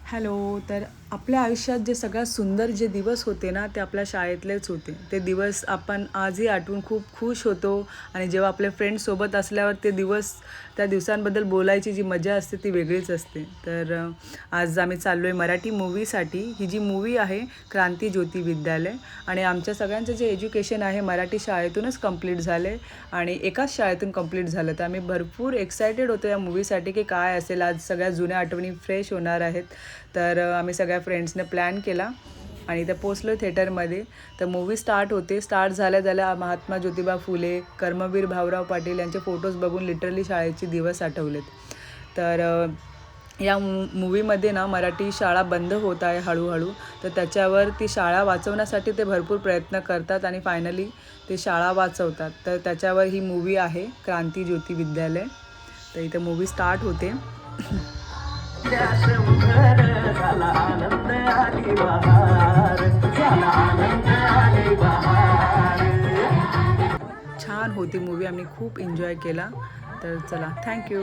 Hello. तर आपल्या आयुष्यात जे सगळ्यात सुंदर जे दिवस होते ना, ते आपल्या शाळेतलेच होते. ते दिवस आपण आजही आठवून खूप खुश होतो आणि जेव्हा आपले फ्रेंड्ससोबत असल्यावर ते दिवस, त्या दिवसांबद्दल बोलायची जी मजा असते ती वेगळीच असते. तर आज आम्ही चाललो आहे मराठी मूव्हीसाठी. ही जी मूव्ही आहे क्रांती ज्योती विद्यालय, आणि आमच्या सगळ्यांचं जे एज्युकेशन आहे मराठी शाळेतूनच कंप्लीट झालं आहे आणि एकाच शाळेतून कंप्लीट झालं. तर आम्ही भरपूर एक्सायटेड होतो या मूव्हीसाठी की काय असेल. आज सगळ्या जुन्या आठवणी फ्रेश होणार आहेत. तर आम्ही सगळ्या फ्रेंड्सने प्लॅन केला आणि इथं पोचलो थिएटरमध्ये. तर मूव्ही स्टार्ट होते. स्टार्ट झाल्या झाल्या महात्मा ज्योतिबा फुले, कर्मवीर भाऊराव पाटील यांचे फोटोज बघून लिटरली शाळेचे दिवस आठवलेत. तर या मूव्हीमध्ये ना मराठी शाळा बंद होत आहे हळूहळू. तर त्याच्यावर ती शाळा वाचवण्यासाठी ते भरपूर प्रयत्न करतात आणि फायनली ते शाळा वाचवतात. तर त्याच्यावर ही मूव्ही आहे क्रांती ज्योती विद्यालय. तर इथं मूव्ही स्टार्ट होते. छान होती मूव्ही. आम्ही खूप एन्जॉय केला. तर चला, थँक्यू.